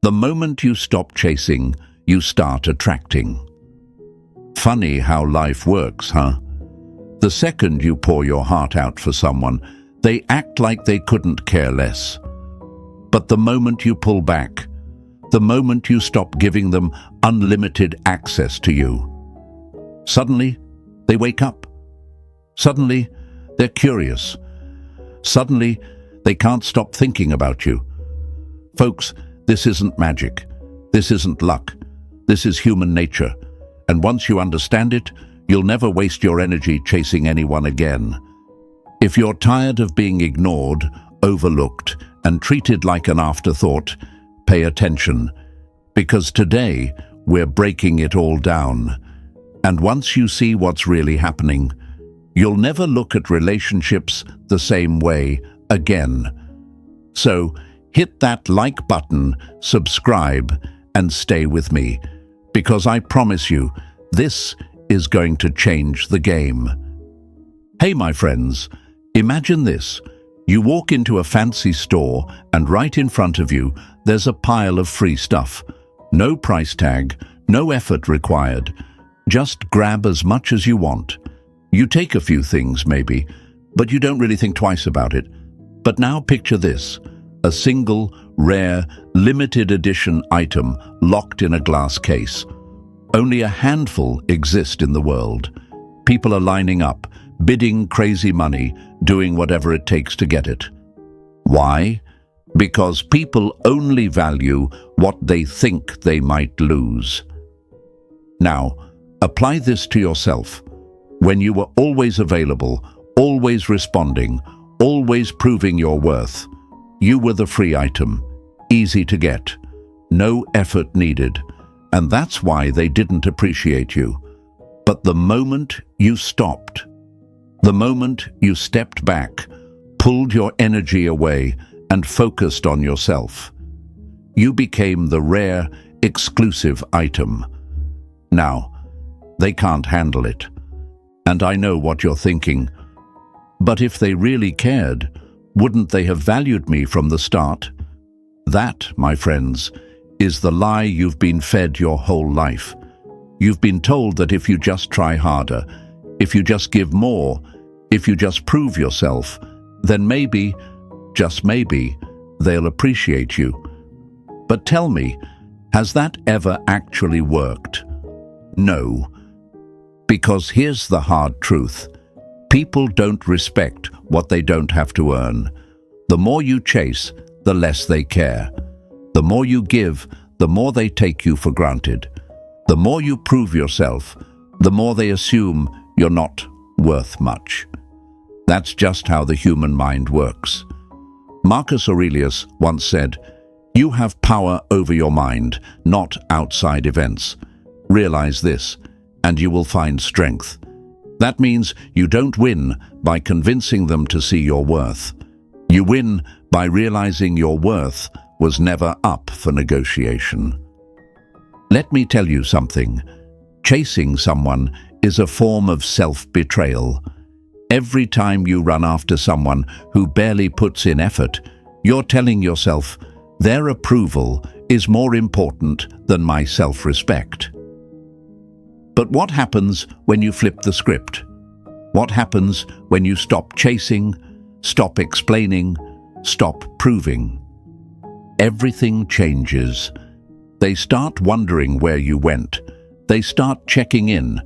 The moment you stop chasing, you start attracting. Funny how life works, huh? The second you pour your heart out for someone, they act like they couldn't care less. But the moment you pull back, the moment you stop giving them unlimited access to you, suddenly they wake up. Suddenly they're curious. Suddenly they can't stop thinking about you. Folks, this isn't magic. This isn't luck. This is human nature. And once you understand it, you'll never waste your energy chasing anyone again. If you're tired of being ignored, overlooked, and treated like an afterthought, pay attention. Because today, we're breaking it all down. And once you see what's really happening, you'll never look at relationships the same way again. So, hit that like button, subscribe, and stay with me. Because I promise you, this is going to change the game. Hey, my friends, imagine this. You walk into a fancy store and right in front of you, there's a pile of free stuff. No price tag, no effort required. Just grab as much as you want. You take a few things maybe, but you don't really think twice about it. But now picture this, a single, rare, limited edition item locked in a glass case. Only a handful exist in the world. People are lining up, bidding crazy money, doing whatever it takes to get it. Why? Because people only value what they think they might lose. Now, apply this to yourself. When you were always available, always responding, always proving your worth, you were the free item, easy to get, no effort needed. And that's why they didn't appreciate you. But the moment you stopped, the moment you stepped back, pulled your energy away, and focused on yourself, you became the rare, exclusive item. Now, they can't handle it. And I know what you're thinking. But if they really cared, wouldn't they have valued me from the start? That, my friends, is the lie you've been fed your whole life. You've been told that if you just try harder, if you just give more, if you just prove yourself, then maybe, just maybe, they'll appreciate you. But tell me, has that ever actually worked? No. Because here's the hard truth. People don't respect what they don't have to earn. The more you chase, the less they care. The more you give, the more they take you for granted. The more you prove yourself, the more they assume you're not worth much. That's just how the human mind works. Marcus Aurelius once said, "You have power over your mind, not outside events. Realize this, and you will find strength." That means you don't win by convincing them to see your worth. You win by realizing your worth was never up for negotiation. Let me tell you something. Chasing someone is a form of self-betrayal. Every time you run after someone who barely puts in effort, you're telling yourself, their approval is more important than my self-respect. But what happens when you flip the script? What happens when you stop chasing, stop explaining, stop proving? Everything changes. They start wondering where you went. They start checking in.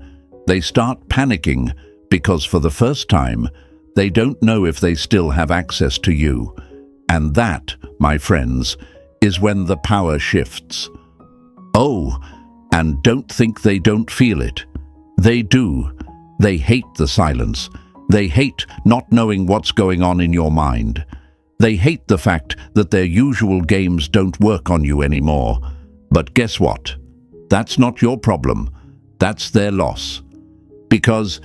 They start panicking because for the first time, they don't know if they still have access to you. And that, my friends, is when the power shifts. Oh, and don't think they don't feel it. They do. They hate the silence. They hate not knowing what's going on in your mind. They hate the fact that their usual games don't work on you anymore. But guess what? That's not your problem. That's their loss. Because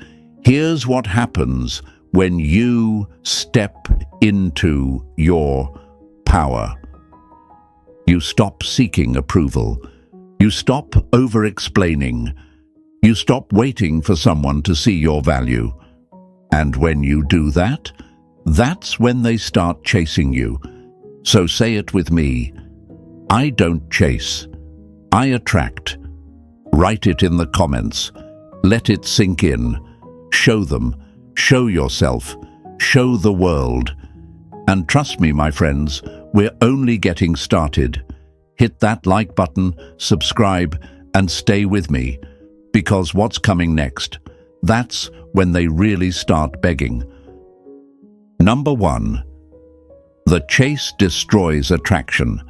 here's what happens when you step into your power. You stop seeking approval. You stop over-explaining. You stop waiting for someone to see your value. And when you do that, that's when they start chasing you. So say it with me. I don't chase. I attract. Write it in the comments. Let it sink in. Show them. Show yourself. Show the world. And trust me, my friends, we're only getting started. Hit that like button, subscribe, and stay with me. Because what's coming next? That's when they really start begging. Number 1. The chase destroys attraction.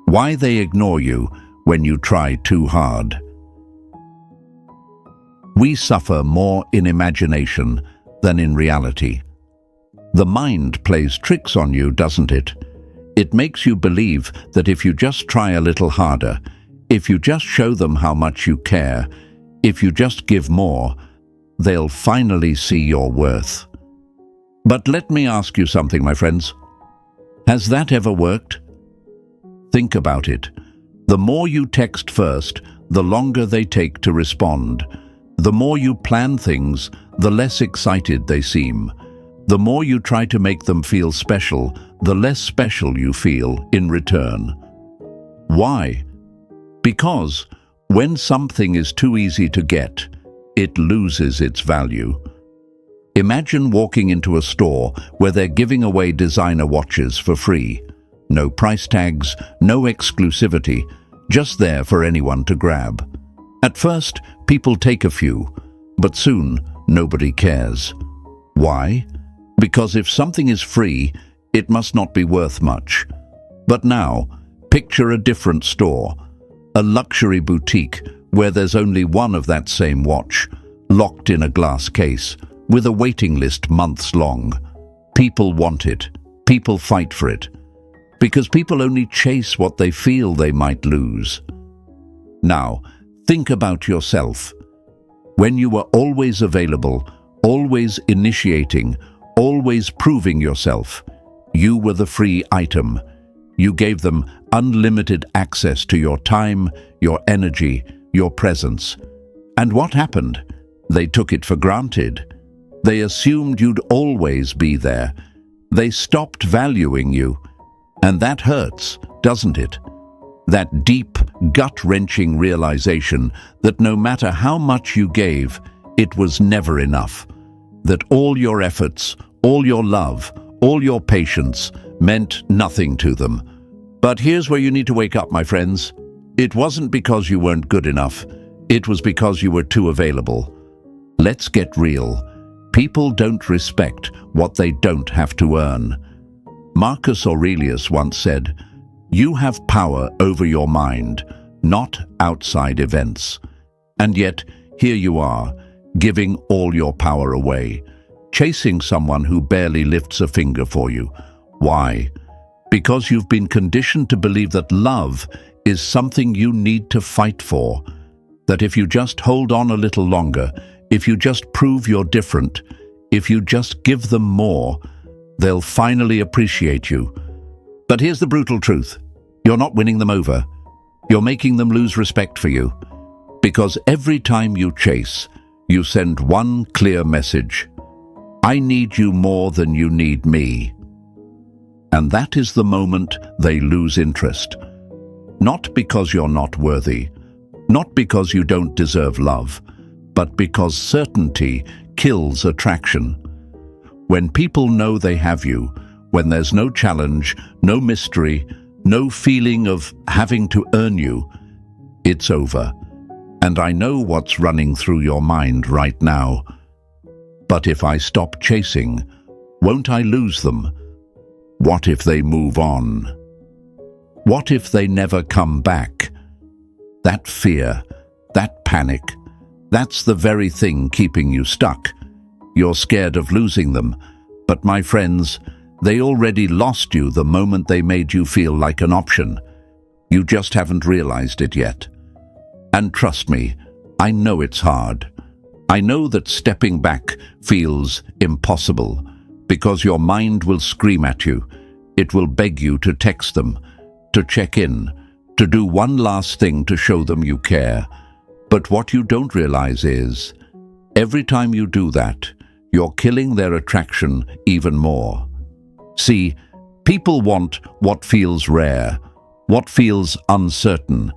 Why they ignore you when you try too hard. We suffer more in imagination than in reality. The mind plays tricks on you, doesn't it? It makes you believe that if you just try a little harder, if you just show them how much you care, if you just give more, they'll finally see your worth. But let me ask you something, my friends. Has that ever worked? Think about it. The more you text first, the longer they take to respond. The more you plan things, the less excited they seem. The more you try to make them feel special, the less special you feel in return. Why? Because when something is too easy to get, it loses its value. Imagine walking into a store where they're giving away designer watches for free. No price tags, no exclusivity, just there for anyone to grab. At first, people take a few, but soon nobody cares. Why? Because if something is free, it must not be worth much. But now, picture a different store, a luxury boutique where there's only one of that same watch, locked in a glass case, with a waiting list months long. People want it. People fight for it. Because people only chase what they feel they might lose. Now, think about yourself. When you were always available, always initiating, always proving yourself, you were the free item. You gave them unlimited access to your time, your energy, your presence. And what happened? They took it for granted. They assumed you'd always be there. They stopped valuing you. And that hurts, doesn't it? That deep, gut-wrenching realization that no matter how much you gave, it was never enough. That all your efforts, all your love, all your patience meant nothing to them. But here's where you need to wake up, my friends. It wasn't because you weren't good enough. It was because you were too available. Let's get real. People don't respect what they don't have to earn. Marcus Aurelius once said, "You have power over your mind, not outside events." And yet, here you are, giving all your power away, chasing someone who barely lifts a finger for you. Why? Because you've been conditioned to believe that love is something you need to fight for. That if you just hold on a little longer, if you just prove you're different, if you just give them more, they'll finally appreciate you. But here's the brutal truth. You're not winning them over. You're making them lose respect for you. Because every time you chase, you send one clear message. I need you more than you need me. And that is the moment they lose interest. Not because you're not worthy, not because you don't deserve love, but because certainty kills attraction. When people know they have you, when there's no challenge, no mystery, no feeling of having to earn you, it's over. And I know what's running through your mind right now. But if I stop chasing, won't I lose them? What if they move on? What if they never come back? That fear, that panic, that's the very thing keeping you stuck. You're scared of losing them, but my friends, they already lost you the moment they made you feel like an option. You just haven't realized it yet. And trust me, I know it's hard. I know that stepping back feels impossible, because your mind will scream at you. It will beg you to text them, to check in, to do one last thing to show them you care. But what you don't realize is, every time you do that, you're killing their attraction even more. See, people want what feels rare, what feels uncertain,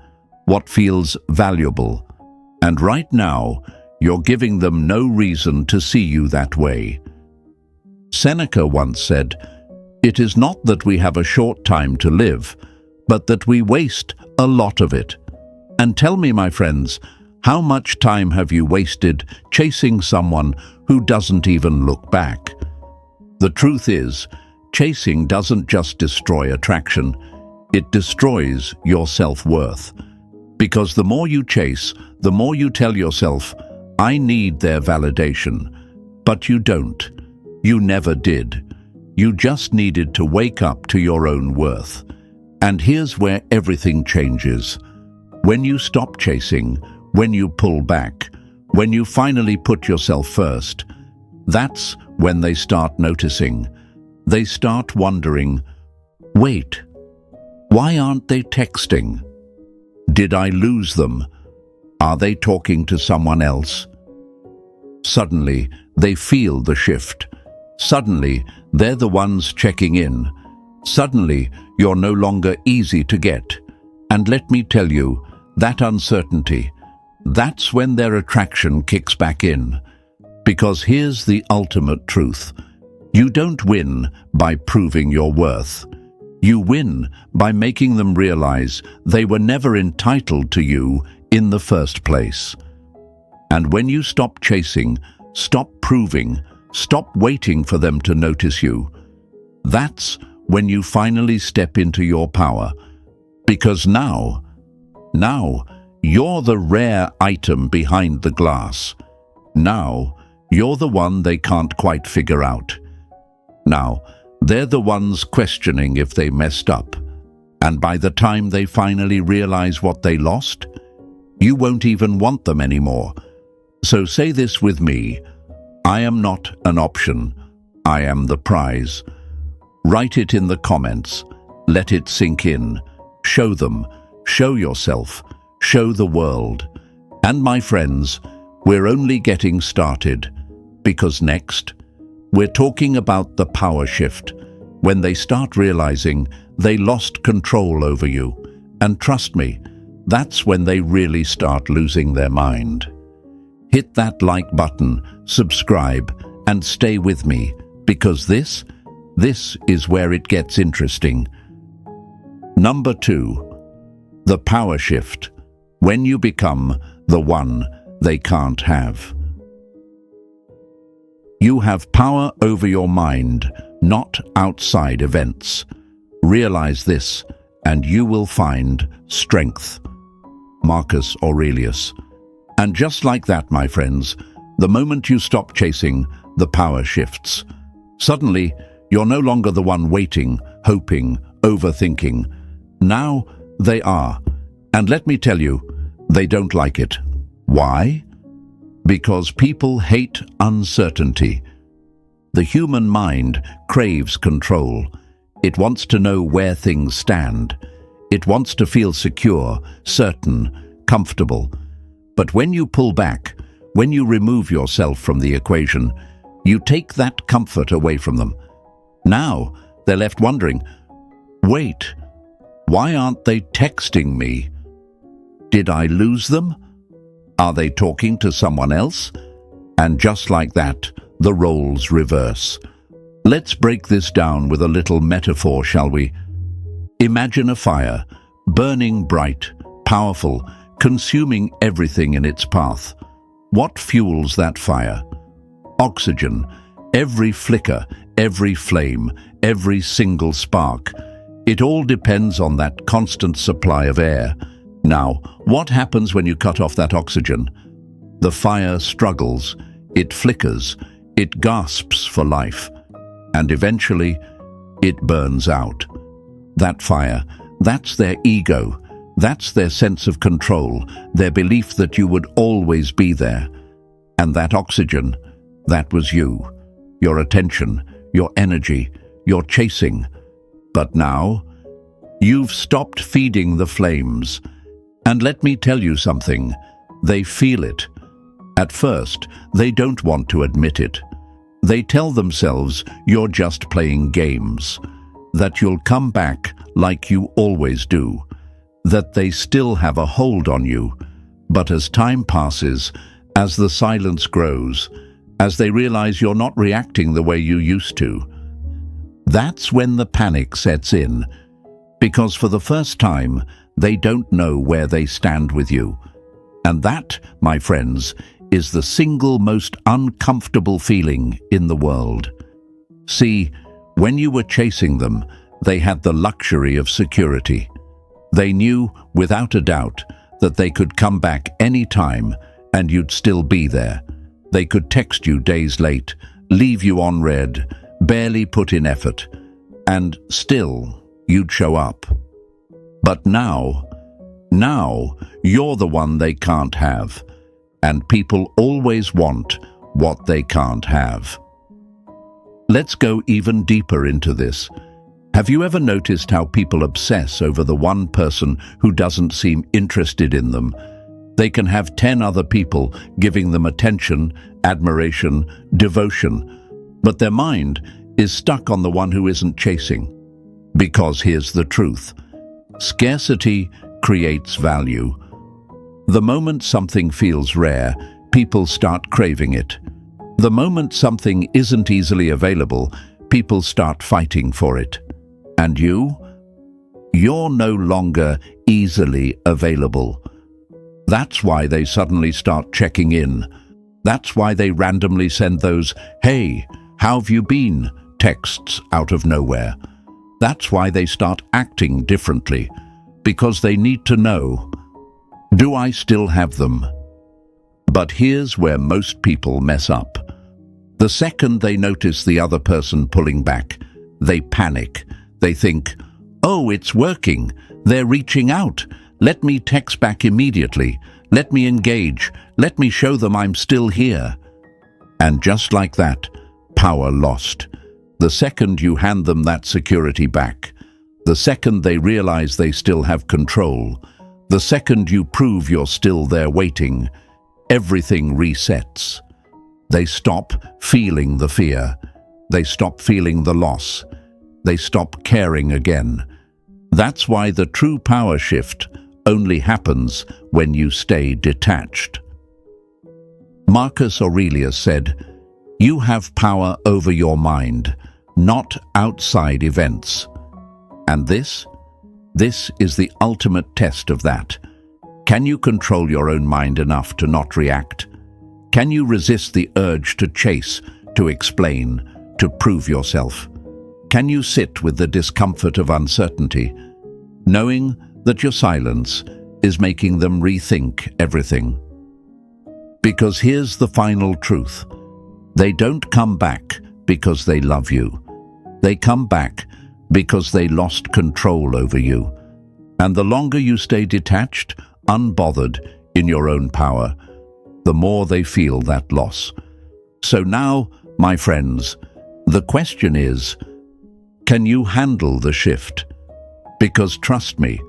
what feels valuable. And right now, you're giving them no reason to see you that way. Seneca once said, "It is not that we have a short time to live, but that we waste a lot of it." And tell me, my friends, how much time have you wasted chasing someone who doesn't even look back? The truth is, chasing doesn't just destroy attraction, it destroys your self-worth. Because the more you chase, the more you tell yourself, "I need their validation." But you don't. You never did. You just needed to wake up to your own worth. And here's where everything changes. When you stop chasing, when you pull back, when you finally put yourself first, that's when they start noticing. They start wondering, wait, why aren't they texting? Did I lose them? Are they talking to someone else? Suddenly, they feel the shift. Suddenly, they're the ones checking in. Suddenly, you're no longer easy to get. And let me tell you, that uncertainty, that's when their attraction kicks back in. Because here's the ultimate truth. You don't win by proving your worth. You win by making them realize they were never entitled to you in the first place. And when you stop chasing, stop proving, stop waiting for them to notice you, that's when you finally step into your power. Because now, you're the rare item behind the glass. Now, you're the one they can't quite figure out. Now, they're the ones questioning if they messed up. And by the time they finally realize what they lost, you won't even want them anymore. So say this with me: I am not an option. I am the prize. Write it in the comments. Let it sink in. Show them. Show yourself. Show the world. And my friends, we're only getting started. Because next, we're talking about the power shift, when they start realizing they lost control over you. And trust me, that's when they really start losing their mind. Hit that like button, subscribe, and stay with me, because this is where it gets interesting. Number 2, the power shift, when you become the one they can't have. You have power over your mind, not outside events. Realize this, and you will find strength. Marcus Aurelius. And just like that, my friends, the moment you stop chasing, the power shifts. Suddenly, you're no longer the one waiting, hoping, overthinking. Now, they are. And let me tell you, they don't like it. Why? Because people hate uncertainty. The human mind craves control. It wants to know where things stand. It wants to feel secure, certain, comfortable. But when you pull back, when you remove yourself from the equation, you take that comfort away from them. Now, they're left wondering, wait, why aren't they texting me? Did I lose them? Are they talking to someone else? And just like that, the roles reverse. Let's break this down with a little metaphor, shall we? Imagine a fire, burning bright, powerful, consuming everything in its path. What fuels that fire? Oxygen. Every flicker, every flame, every single spark. It all depends on that constant supply of air. Now, what happens when you cut off that oxygen? The fire struggles, it flickers, it gasps for life, and eventually, it burns out. That fire, that's their ego, that's their sense of control, their belief that you would always be there. And that oxygen, that was you, your attention, your energy, your chasing. But now, you've stopped feeding the flames. And let me tell you something, they feel it. At first, they don't want to admit it. They tell themselves you're just playing games, that you'll come back like you always do, that they still have a hold on you. But as time passes, as the silence grows, as they realize you're not reacting the way you used to, that's when the panic sets in, because for the first time, they don't know where they stand with you. And that, my friends, is the single most uncomfortable feeling in the world. See, when you were chasing them, they had the luxury of security. They knew, without a doubt, that they could come back any time and you'd still be there. They could text you days late, leave you on read, barely put in effort, and still you'd show up. But now you're the one they can't have, and people always want what they can't have. Let's go even deeper into this. Have you ever noticed how people obsess over the one person who doesn't seem interested in them? They can have 10 other people giving them attention, admiration, devotion, but their mind is stuck on the one who isn't chasing. Because here's the truth. Scarcity creates value. The moment something feels rare, people start craving it. The moment something isn't easily available, people start fighting for it. And you're no longer easily available. That's why they suddenly start checking in. That's why they randomly send those, "Hey, how have you been?" texts out of nowhere. That's why they start acting differently, because they need to know, do I still have them? But here's where most people mess up. The second they notice the other person pulling back, they panic. They think, oh, it's working. They're reaching out. Let me text back immediately. Let me engage. Let me show them I'm still here. And just like that, power lost. The second you hand them that security back, the second they realize they still have control, the second you prove you're still there waiting, everything resets. They stop feeling the fear. They stop feeling the loss. They stop caring again. That's why the true power shift only happens when you stay detached. Marcus Aurelius said, "You have power over your mind, not outside events." And this is the ultimate test of that. Can you control your own mind enough to not react? Can you resist the urge to chase, to explain, to prove yourself? Can you sit with the discomfort of uncertainty, knowing that your silence is making them rethink everything? Because here's the final truth. They don't come back because they love you. They come back because they lost control over you. And the longer you stay detached, unbothered in your own power, the more they feel that loss. So now, my friends, the question is, can you handle the shift? Because trust me,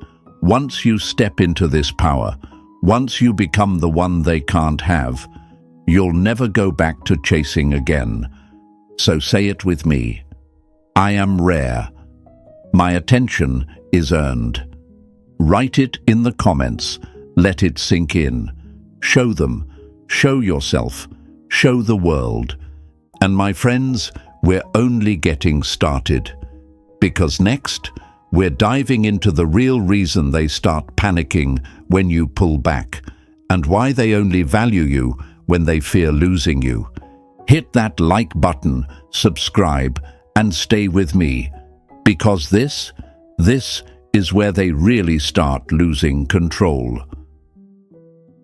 once you step into this power, once you become the one they can't have, you'll never go back to chasing again. So say it with me. I am rare. My attention is earned. Write it in the comments. Let it sink in. Show them. Show yourself. Show the world. And my friends, we're only getting started. Because next, we're diving into the real reason they start panicking when you pull back, and why they only value you when they fear losing you. Hit that like button, subscribe, and stay with me, because this is where they really start losing control.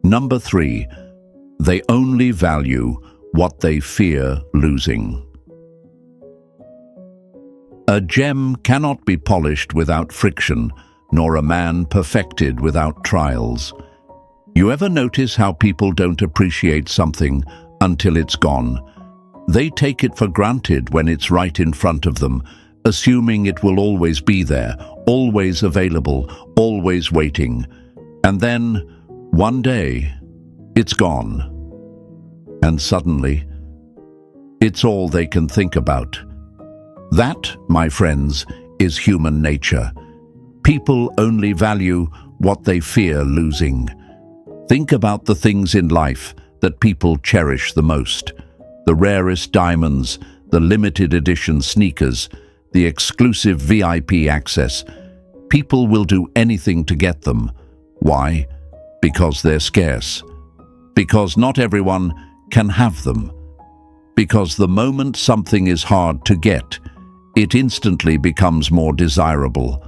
Number 3, they only value what they fear losing. A gem cannot be polished without friction, nor a man perfected without trials. You ever notice how people don't appreciate something until it's gone? They take it for granted when it's right in front of them, assuming it will always be there, always available, always waiting. And then, one day, it's gone. And suddenly, it's all they can think about. That, my friends, is human nature. People only value what they fear losing. Think about the things in life that people cherish the most. The rarest diamonds, the limited edition sneakers, the exclusive VIP access. People will do anything to get them. Why? Because they're scarce. Because not everyone can have them. Because the moment something is hard to get, it instantly becomes more desirable.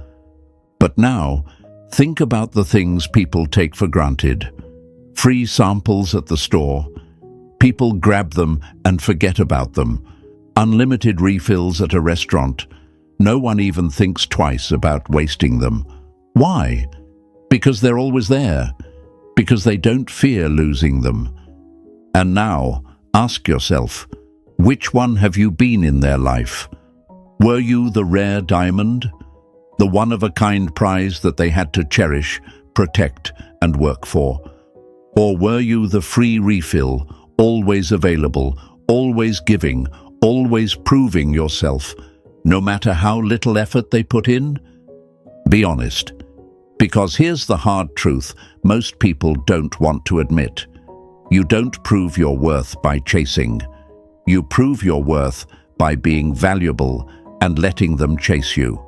But now, think about the things people take for granted. Free samples at the store. People grab them and forget about them. Unlimited refills at a restaurant. No one even thinks twice about wasting them. Why? Because they're always there. Because they don't fear losing them. And now, ask yourself, which one have you been in their life? Were you the rare diamond? The one-of-a-kind prize that they had to cherish, protect, and work for? Or were you the free refill, always available, always giving, always proving yourself, no matter how little effort they put in? Be honest, because here's the hard truth most people don't want to admit. You don't prove your worth by chasing. You prove your worth by being valuable and letting them chase you.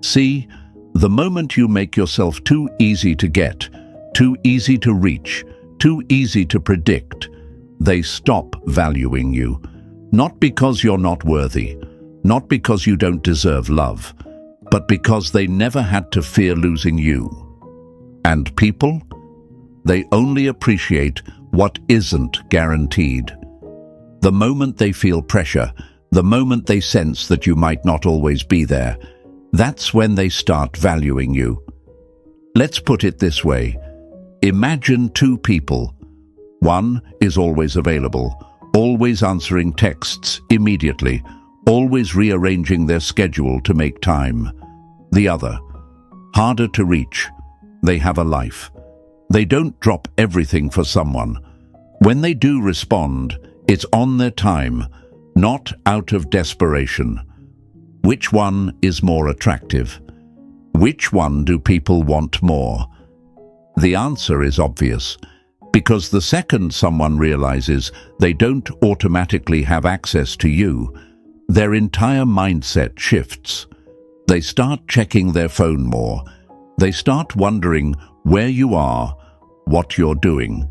See, the moment you make yourself too easy to get, too easy to reach, too easy to predict, they stop valuing you. Not because you're not worthy, not because you don't deserve love, but because they never had to fear losing you. And people? They only appreciate what isn't guaranteed. The moment they feel pressure, the moment they sense that you might not always be there, that's when they start valuing you. Let's put it this way. Imagine two people. One is always available, always answering texts immediately, always rearranging their schedule to make time. The other, harder to reach. They have a life. They don't drop everything for someone. When they do respond, it's on their time, not out of desperation. Which one is more attractive? Which one do people want more? The answer is obvious, because the second someone realizes they don't automatically have access to you, their entire mindset shifts. They start checking their phone more. They start wondering where you are, what you're doing.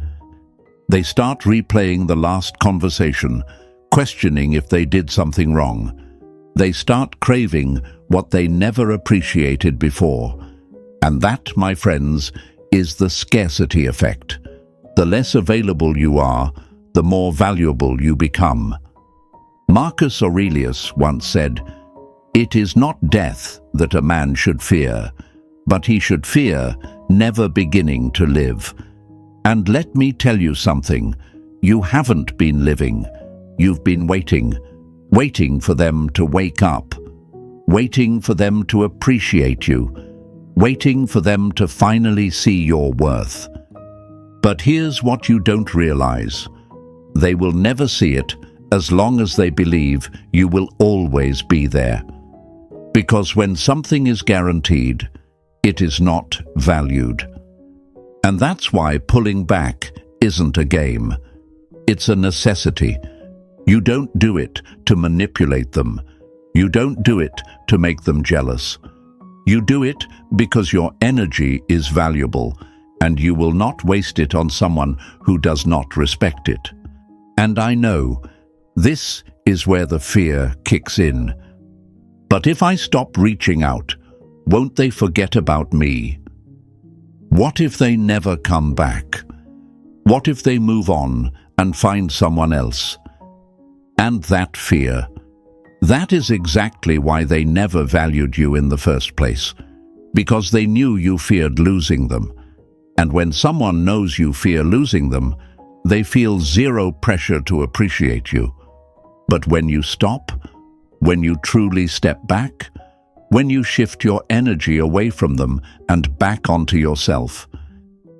They start replaying the last conversation, questioning if they did something wrong. They start craving what they never appreciated before. And that, my friends, is the scarcity effect. The less available you are, the more valuable you become. Marcus Aurelius once said, "It is not death that a man should fear, but he should fear never beginning to live." And let me tell you something, you haven't been living. You've been waiting, waiting for them to wake up, waiting for them to appreciate you, waiting for them to finally see your worth. But here's what you don't realize. They will never see it as long as they believe you will always be there. Because when something is guaranteed, it is not valued. And that's why pulling back isn't a game. It's a necessity. You don't do it to manipulate them. You don't do it to make them jealous. You do it because your energy is valuable, and you will not waste it on someone who does not respect it. And I know, this is where the fear kicks in. But if I stop reaching out, won't they forget about me? What if they never come back? What if they move on and find someone else? And that fear, that is exactly why they never valued you in the first place, because they knew you feared losing them. And when someone knows you fear losing them, they feel zero pressure to appreciate you. But when you stop, when you truly step back, when you shift your energy away from them and back onto yourself,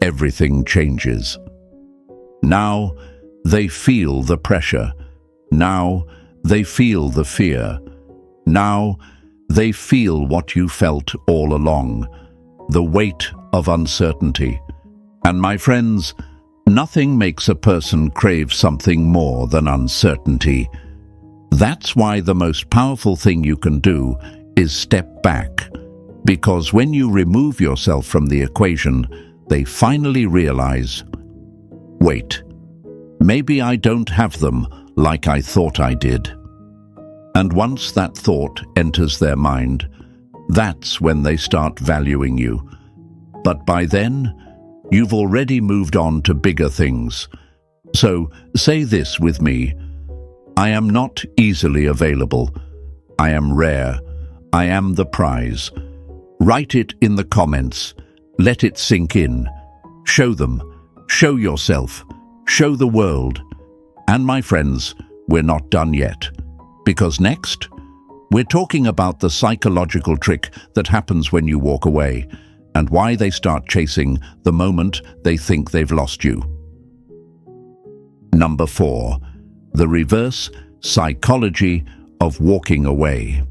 everything changes. Now they feel the pressure. Now they feel the fear. Now They feel what you felt all along, the weight of uncertainty. And my friends, nothing makes a person crave something more than uncertainty. That's why the most powerful thing you can do is step back. Because when you remove yourself from the equation, they finally realize, wait, maybe I don't have them like I thought I did. And once that thought enters their mind, that's when they start valuing you. But by then, you've already moved on to bigger things. So say this with me: I am not easily available. I am rare. I am the prize. Write it in the comments. Let it sink in. Show them. Show yourself. Show the world. And my friends, we're not done yet. Because next, we're talking about the psychological trick that happens when you walk away, and why they start chasing the moment they think they've lost you. Number 4, the reverse psychology of walking away.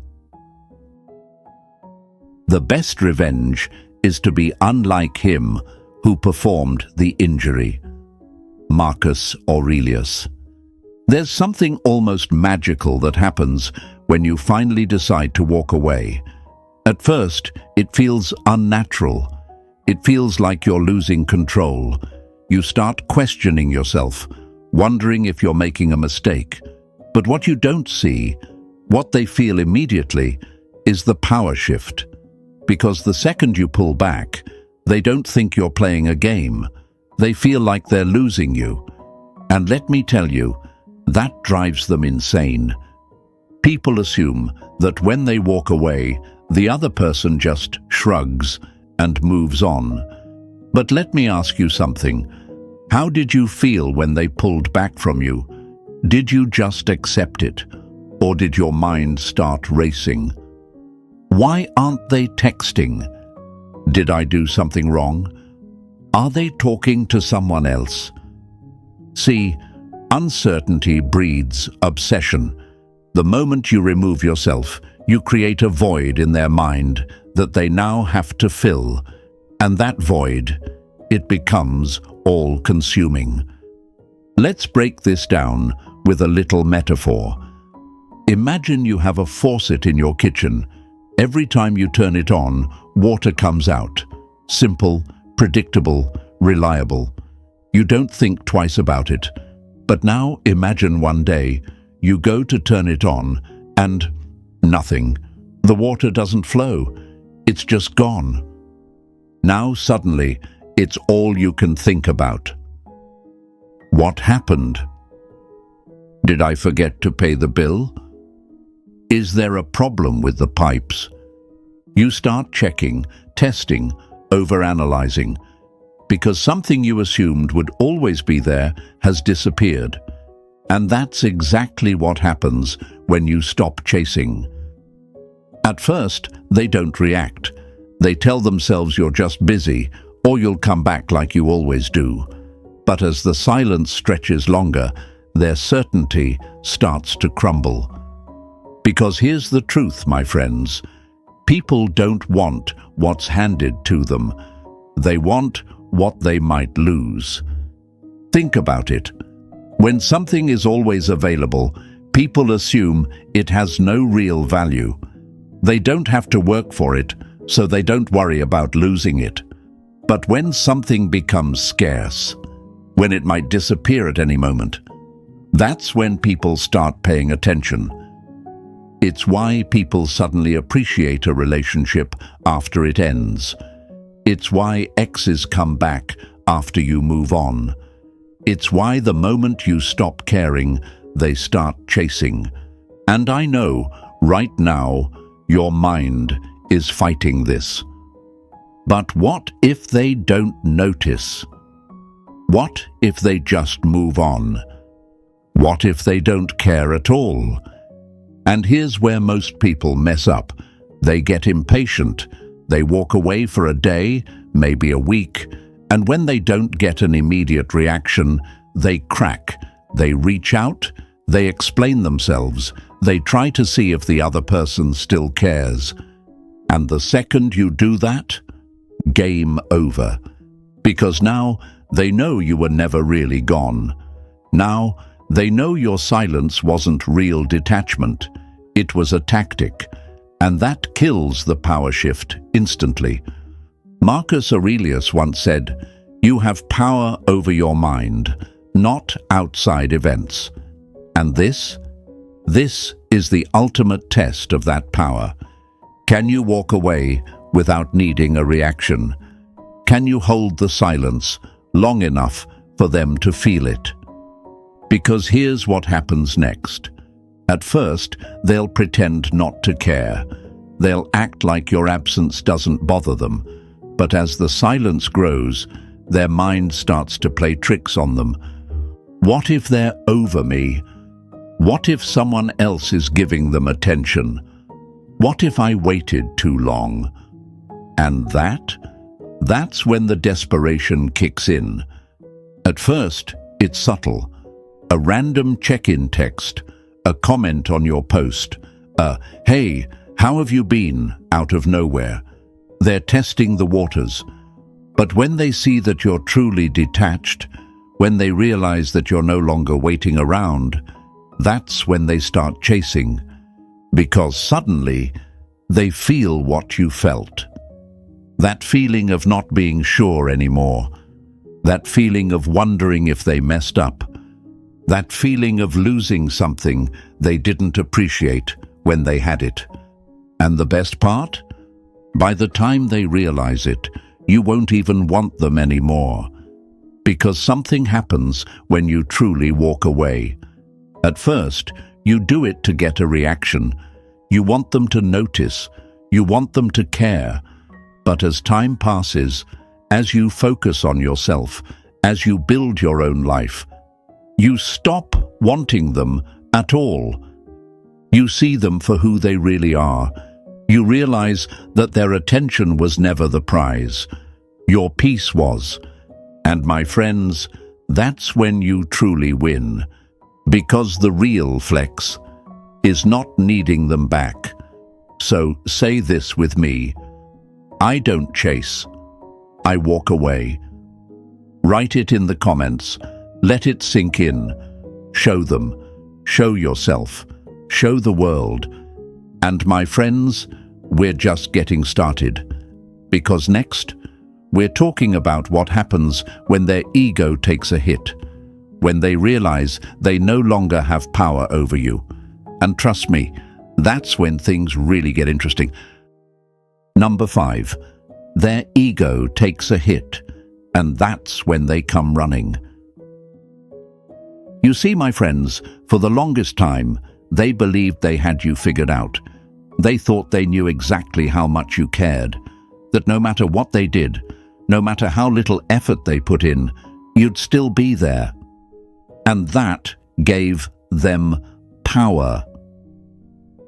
The best revenge is to be unlike him who performed the injury. Marcus Aurelius. There's something almost magical that happens when you finally decide to walk away. At first, it feels unnatural. It feels like you're losing control. You start questioning yourself, wondering if you're making a mistake. But what you don't see, what they feel immediately, is the power shift. Because the second you pull back, they don't think you're playing a game. They feel like they're losing you. And let me tell you, that drives them insane. People assume that when they walk away, the other person just shrugs and moves on. But let me ask you something. How did you feel when they pulled back from you? Did you just accept it? Or did your mind start racing? Why aren't they texting? Did I do something wrong? Are they talking to someone else? See, uncertainty breeds obsession. The moment you remove yourself, you create a void in their mind that they now have to fill. And that void, it becomes all-consuming. Let's break this down with a little metaphor. Imagine you have a faucet in your kitchen. Every time you turn it on, water comes out. Simple, predictable, reliable. You don't think twice about it. But now imagine one day, you go to turn it on, and nothing. The water doesn't flow. It's just gone. Now suddenly, it's all you can think about. What happened? Did I forget to pay the bill? Is there a problem with the pipes? You start checking, testing, overanalyzing, because something you assumed would always be there has disappeared. And that's exactly what happens when you stop chasing. At first, they don't react. They tell themselves you're just busy, or you'll come back like you always do. But as the silence stretches longer, their certainty starts to crumble. Because here's the truth, my friends. People don't want what's handed to them. They want what they might lose. Think about it. When something is always available, people assume it has no real value. They don't have to work for it, so they don't worry about losing it. But when something becomes scarce, when it might disappear at any moment, that's when people start paying attention. It's why people suddenly appreciate a relationship after it ends. It's why exes come back after you move on. It's why the moment you stop caring, they start chasing. And I know, right now, your mind is fighting this. But what if they don't notice? What if they just move on? What if they don't care at all? And here's where most people mess up. They get impatient. They walk away for a day, maybe a week, and when they don't get an immediate reaction, they crack. They reach out, they explain themselves, They try to see if the other person still cares. And the second you do that, game over. Because now they know you were never really gone. Now they know your silence wasn't real detachment. It was a tactic. And that kills the power shift instantly. Marcus Aurelius once said, "You have power over your mind, not outside events." And this is the ultimate test of that power. Can you walk away without needing a reaction? Can you hold the silence long enough for them to feel it? Because here's what happens next. At first, they'll pretend not to care. They'll act like your absence doesn't bother them. But as the silence grows, their mind starts to play tricks on them. What if they're over me? What if someone else is giving them attention? What if I waited too long? And that's when the desperation kicks in. At first, it's subtle. A random check-in text, a comment on your post, "Hey, how have you been?" out of nowhere. They're testing the waters. But when they see that you're truly detached, when they realize that you're no longer waiting around, that's when they start chasing. Because suddenly, they feel what you felt. That feeling of not being sure anymore. That feeling of wondering if they messed up. That feeling of losing something they didn't appreciate when they had it. And the best part? By the time they realize it, you won't even want them anymore. Because something happens when you truly walk away. At first, you do it to get a reaction. You want them to notice. You want them to care. But as time passes, as you focus on yourself, as you build your own life, you stop wanting them at all. You see them for who they really are. You realize that their attention was never the prize. Your peace was. And my friends, that's when you truly win. Because the real flex is not needing them back. So say this with me. I don't chase. I walk away. Write it in the comments. Let it sink in. Show them. Show yourself. Show the world. And my friends, we're just getting started. Because next, we're talking about what happens when their ego takes a hit. When they realize they no longer have power over you. And trust me, that's when things really get interesting. Number 5, their ego takes a hit, and that's when they come running. You see, my friends, for the longest time, they believed they had you figured out. They thought they knew exactly how much you cared, that no matter what they did, no matter how little effort they put in, you'd still be there. And that gave them power.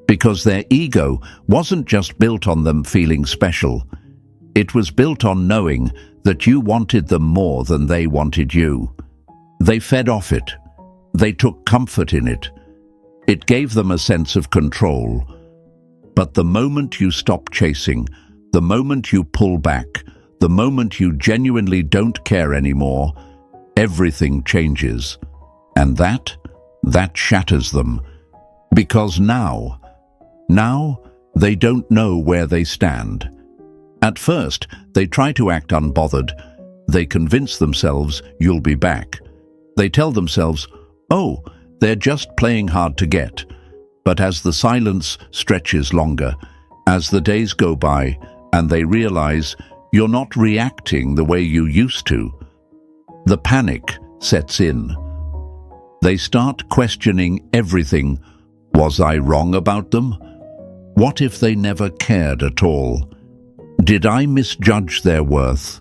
Because their ego wasn't just built on them feeling special. It was built on knowing that you wanted them more than they wanted you. They fed off it. They took comfort in it. It gave them a sense of control. But the moment you stop chasing, the moment you pull back, the moment you genuinely don't care anymore, everything changes. And that shatters them. Because now they don't know where they stand. At first, they try to act unbothered. They convince themselves you'll be back. They tell themselves, oh, they're just playing hard to get. But as the silence stretches longer, as the days go by and they realize you're not reacting the way you used to, the panic sets in. They start questioning everything. Was I wrong about them? What if they never cared at all? Did I misjudge their worth?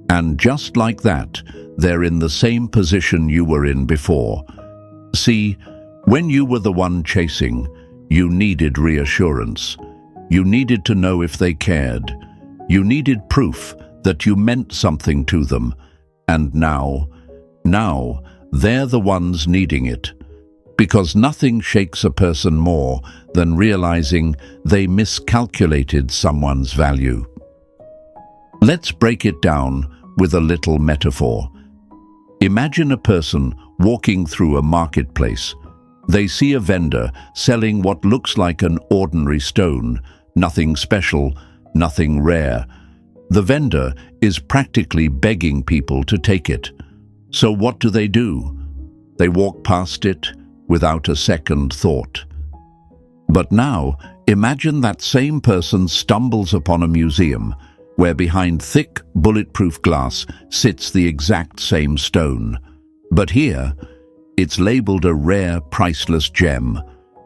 And just like that, they're in the same position you were in before. See, when you were the one chasing, you needed reassurance. You needed to know if they cared. You needed proof that you meant something to them. And now, they're the ones needing it. Because nothing shakes a person more than realizing they miscalculated someone's value. Let's break it down with a little metaphor. Imagine a person walking through a marketplace. They see a vendor selling what looks like an ordinary stone, nothing special, nothing rare. The vendor is practically begging people to take it. So what do? They walk past it without a second thought. But now, imagine that same person stumbles upon a museum where behind thick, bulletproof glass sits the exact same stone. But here, it's labeled a rare, priceless gem.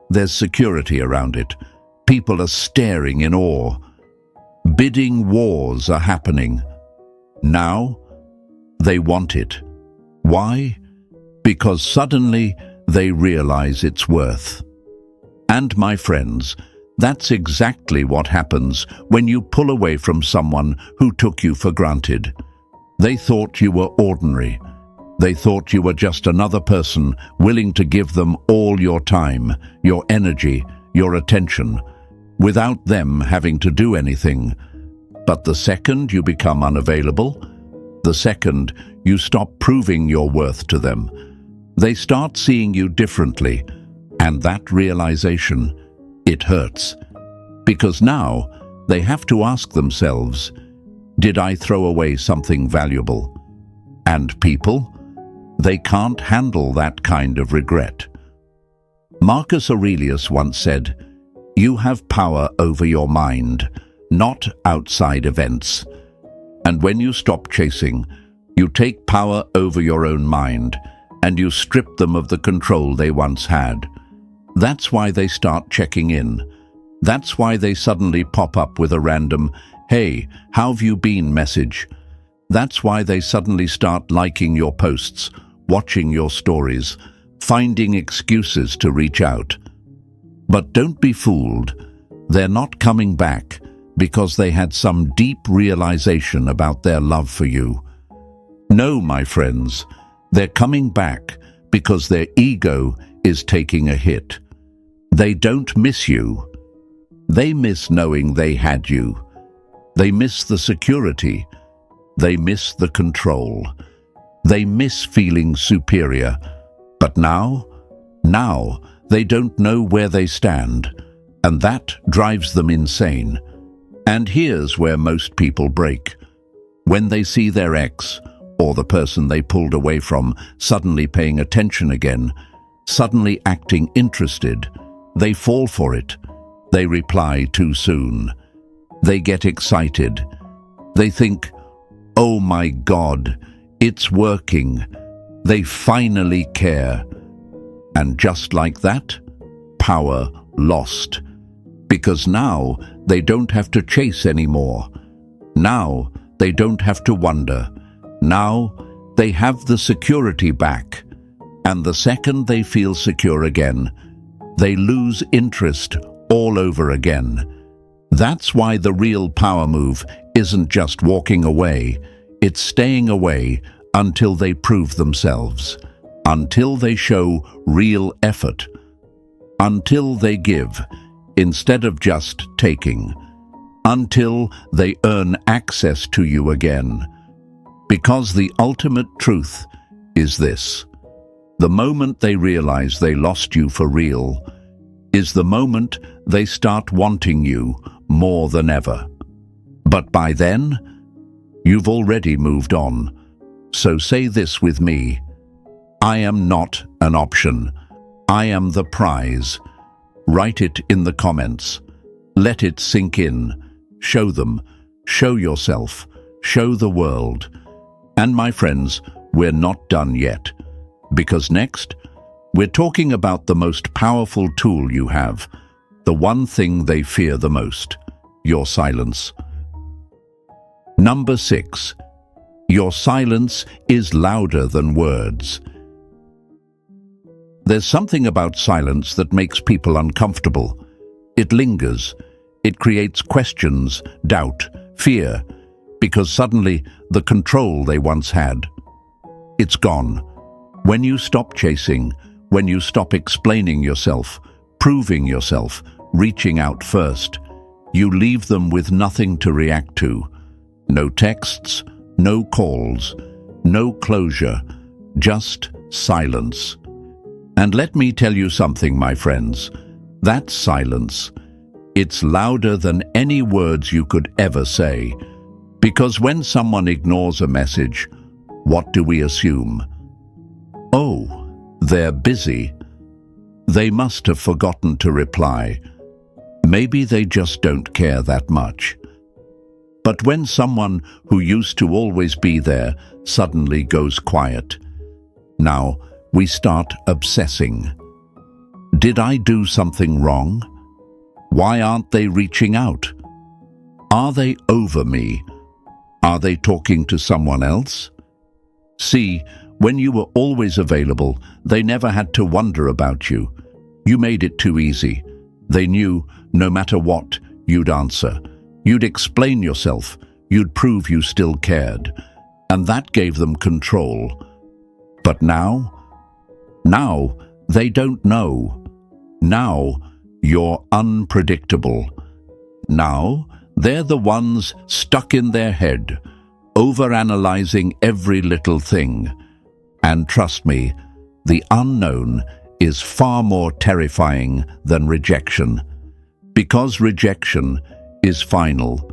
There's security around it. People are staring in awe. Bidding wars are happening. Now, they want it. Why? Because suddenly they realize its worth. And my friends, that's exactly what happens when you pull away from someone who took you for granted. They thought you were ordinary. They thought you were just another person willing to give them all your time, your energy, your attention, without them having to do anything. But the second you become unavailable, the second you stop proving your worth to them, they start seeing you differently, and that realization, it hurts. Because now they have to ask themselves, did I throw away something valuable? And people, they can't handle that kind of regret. Marcus Aurelius once said, "You have power over your mind, not outside events." And when you stop chasing, you take power over your own mind, and you strip them of the control they once had. That's why they start checking in. That's why they suddenly pop up with a random, "Hey, how have you been?" message. That's why they suddenly start liking your posts, watching your stories, finding excuses to reach out. But don't be fooled. They're not coming back because they had some deep realization about their love for you. No, my friends, they're coming back because their ego is taking a hit. They don't miss you. They miss knowing they had you. They miss the security. They miss the control. They miss feeling superior. But now they don't know where they stand, and that drives them insane. And here's where most people break. When they see their ex, or the person they pulled away from, suddenly paying attention again, suddenly acting interested, they fall for it. They reply too soon. They get excited. They think, "Oh my God, it's working. They finally care." And just like that, power lost. Because now they don't have to chase anymore. Now they don't have to wonder. Now they have the security back. And the second they feel secure again, they lose interest all over again. That's why the real power move isn't just walking away. It's staying away until they prove themselves, until they show real effort, until they give instead of just taking, until they earn access to you again. Because the ultimate truth is this: the moment they realize they lost you for real is the moment they start wanting you more than ever. But by then, you've already moved on. So say this with me: I am not an option. I am the prize. Write it in the comments. Let it sink in. Show them. Show yourself. Show the world. And my friends, we're not done yet. Because next, we're talking about the most powerful tool you have, the one thing they fear the most: your silence. Number 6. Your silence is louder than words. There's something about silence that makes people uncomfortable. It lingers. It creates questions, doubt, fear, because suddenly the control they once had, it's gone. When you stop chasing, When you stop explaining yourself, proving yourself, reaching out first, you leave them with nothing to react to. No texts, no calls, no closure, just silence. And let me tell you something, my friends. That silence, it's louder than any words you could ever say. Because when someone ignores a message, what do we assume? Oh, they're busy. They must have forgotten to reply. Maybe they just don't care that much. But when someone who used to always be there suddenly goes quiet, now we start obsessing. Did I do something wrong? Why aren't they reaching out? Are they over me? Are they talking to someone else? See, when you were always available, they never had to wonder about you. You made it too easy. They knew no matter what, you'd answer. You'd explain yourself. You'd prove you still cared. And that gave them control. But now they don't know. Now you're unpredictable. Now they're the ones stuck in their head, overanalyzing every little thing. And trust me, the unknown is far more terrifying than rejection. Because rejection is final.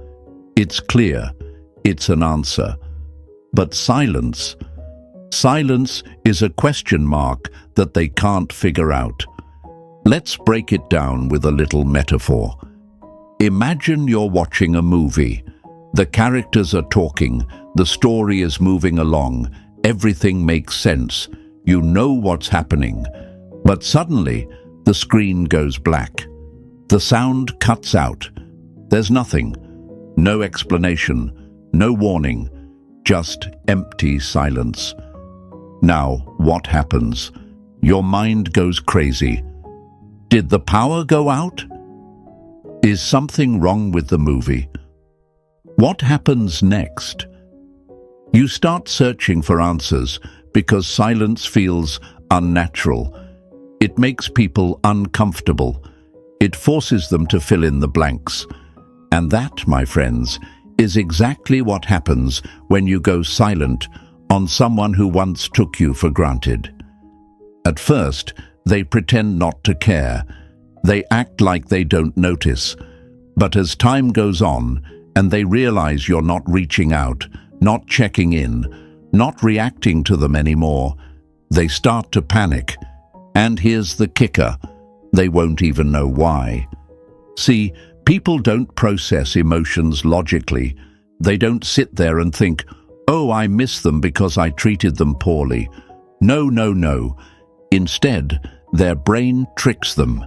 It's clear. It's an answer. But silence is a question mark that they can't figure out. Let's break it down with a little metaphor. Imagine you're watching a movie. The characters are talking, the story is moving along, everything makes sense, you know what's happening. But suddenly, the screen goes black. The sound cuts out. There's nothing. No explanation, no warning, just empty silence. Now, what happens? Your mind goes crazy. Did the power go out? Is something wrong with the movie? What happens next? You start searching for answers because silence feels unnatural. It makes people uncomfortable. It forces them to fill in the blanks. And that, my friends, is exactly what happens when you go silent on someone who once took you for granted. At first, they pretend not to care. They act like they don't notice. But as time goes on, and they realize you're not reaching out, not checking in, not reacting to them anymore, they start to panic. And here's the kicker: they won't even know why. See, people don't process emotions logically. They don't sit there and think, "Oh, I miss them because I treated them poorly." No, no, no. Instead, their brain tricks them.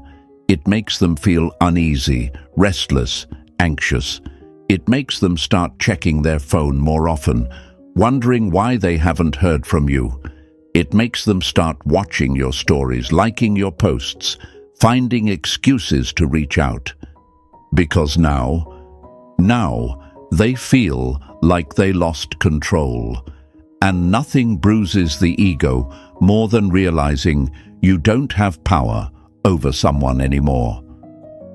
It makes them feel uneasy, restless, anxious. It makes them start checking their phone more often, wondering why they haven't heard from you. It makes them start watching your stories, liking your posts, finding excuses to reach out. Because now they feel like they lost control. And nothing bruises the ego more than realizing you don't have power over someone anymore.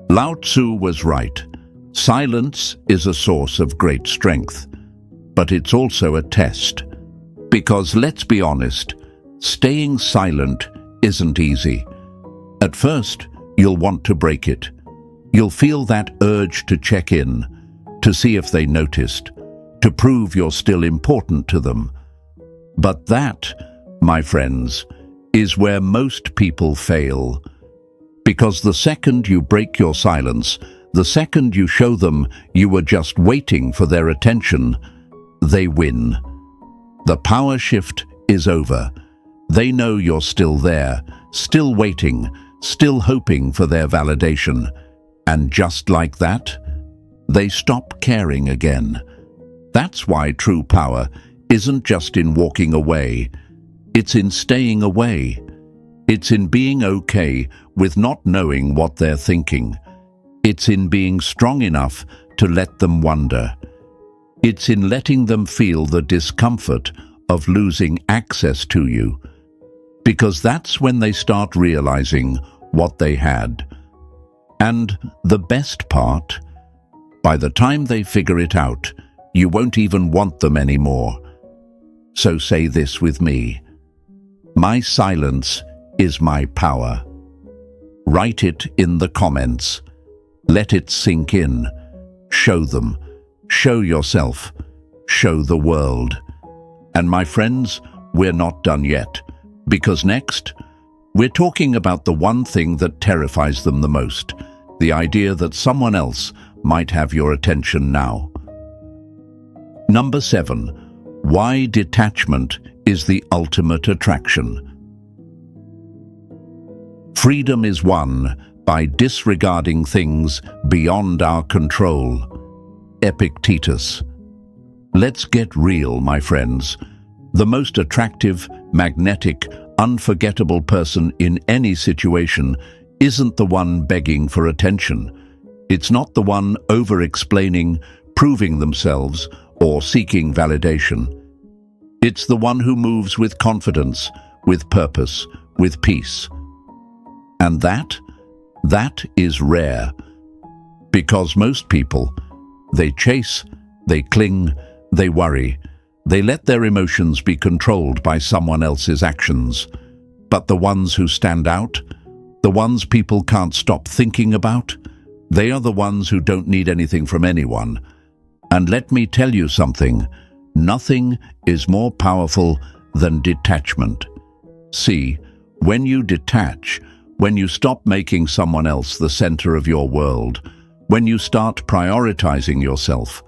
Lao Tzu was right. Silence is a source of great strength, but it's also a test. Because let's be honest, staying silent isn't easy. At first, you'll want to break it. You'll feel that urge to check in, to see if they noticed, to prove you're still important to them. But that, my friends, is where most people fail. Because the second you break your silence, the second you show them you were just waiting for their attention, they win. The power shift is over. They know you're still there, still waiting, still hoping for their validation. And just like that, they stop caring again. That's why true power isn't just in walking away. It's in staying away. It's in being okay with not knowing what they're thinking. It's in being strong enough to let them wonder. It's in letting them feel the discomfort of losing access to you. because that's when they start realizing what they had. And the best part, by the time they figure it out, you won't even want them anymore. So say this with me: my silence is my power. Write it in the comments. Let it sink in. Show them. Show yourself. Show the world. And my friends, we're not done yet, because next, we're talking about the one thing that terrifies them the most, the idea that someone else might have your attention now. Number 7, why detachment is the ultimate attraction. Freedom is won by disregarding things beyond our control. Epictetus. Let's get real, my friends. The most attractive, magnetic, unforgettable person in any situation isn't the one begging for attention. It's not the one over-explaining, proving themselves, or seeking validation. It's the one who moves with confidence, with purpose, with peace. And that is rare. Because most people, they chase, they cling, they worry. They let their emotions be controlled by someone else's actions. But the ones who stand out, the ones people can't stop thinking about, they are the ones who don't need anything from anyone. And let me tell you something, nothing is more powerful than detachment. See, when you detach, when you stop making someone else the center of your world, when you start prioritizing yourself,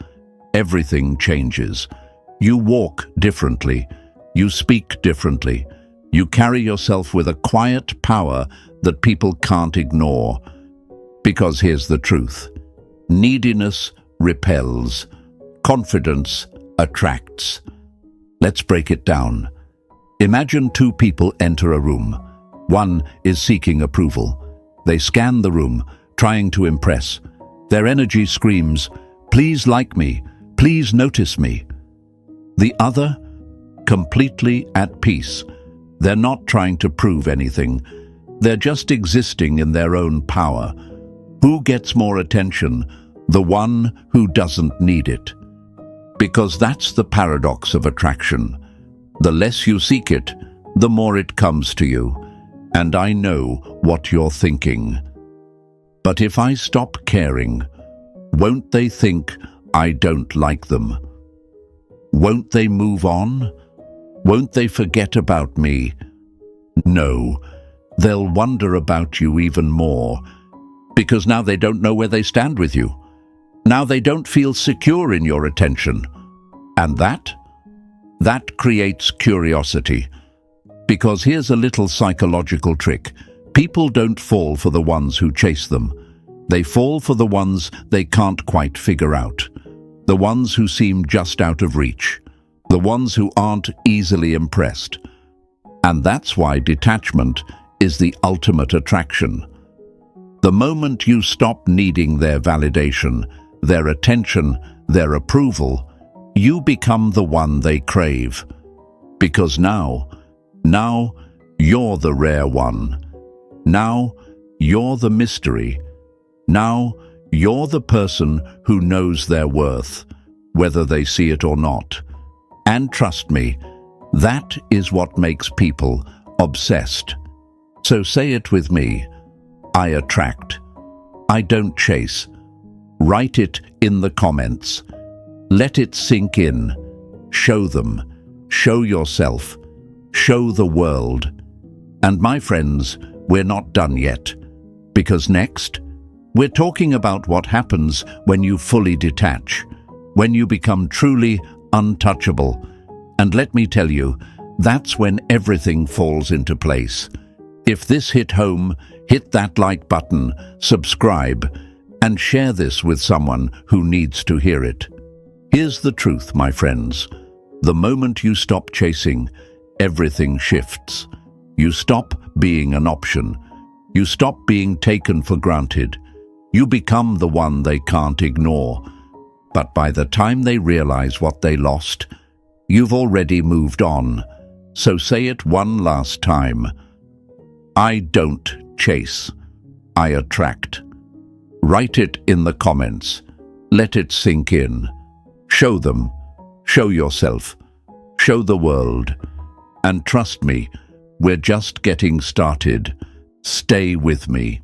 everything changes. You walk differently, you speak differently, you carry yourself with a quiet power that people can't ignore. Because here's the truth: neediness repels, confidence attracts. Let's break it down. Imagine two people enter a room. One is seeking approval. They scan the room, trying to impress. Their energy screams, "Please like me, please notice me." The other, completely at peace. They're not trying to prove anything. They're just existing in their own power. Who gets more attention? The one who doesn't need it. Because that's the paradox of attraction. The less you seek it, the more it comes to you. And I know what you're thinking. But if I stop caring, won't they think I don't like them? Won't they move on? Won't they forget about me? No, they'll wonder about you even more, because now they don't know where they stand with you. Now they don't feel secure in your attention. And that creates curiosity. Because here's a little psychological trick. People don't fall for the ones who chase them. They fall for the ones they can't quite figure out. The ones who seem just out of reach. The ones who aren't easily impressed. And that's why detachment is the ultimate attraction. The moment you stop needing their validation, their attention, their approval, you become the one they crave. Because now you're the rare one. Now you're the mystery. Now you're the person who knows their worth, whether they see it or not. And trust me, that is what makes people obsessed. So say it with me: I attract. I don't chase. Write it in the comments. Let it sink in. Show them. Show yourself. Show the world. And my friends, we're not done yet. Because next, we're talking about what happens when you fully detach, when you become truly untouchable. And let me tell you, that's when everything falls into place. If this hit home, hit that like button, subscribe, and share this with someone who needs to hear it. Here's the truth, my friends. The moment you stop chasing, everything shifts. You stop being an option. You stop being taken for granted. You become the one they can't ignore. But by the time they realize what they lost, you've already moved on. So say it one last time. I don't chase, I attract. Write it in the comments. Let it sink in. Show them. Show yourself. Show the world. And trust me, we're just getting started. Stay with me.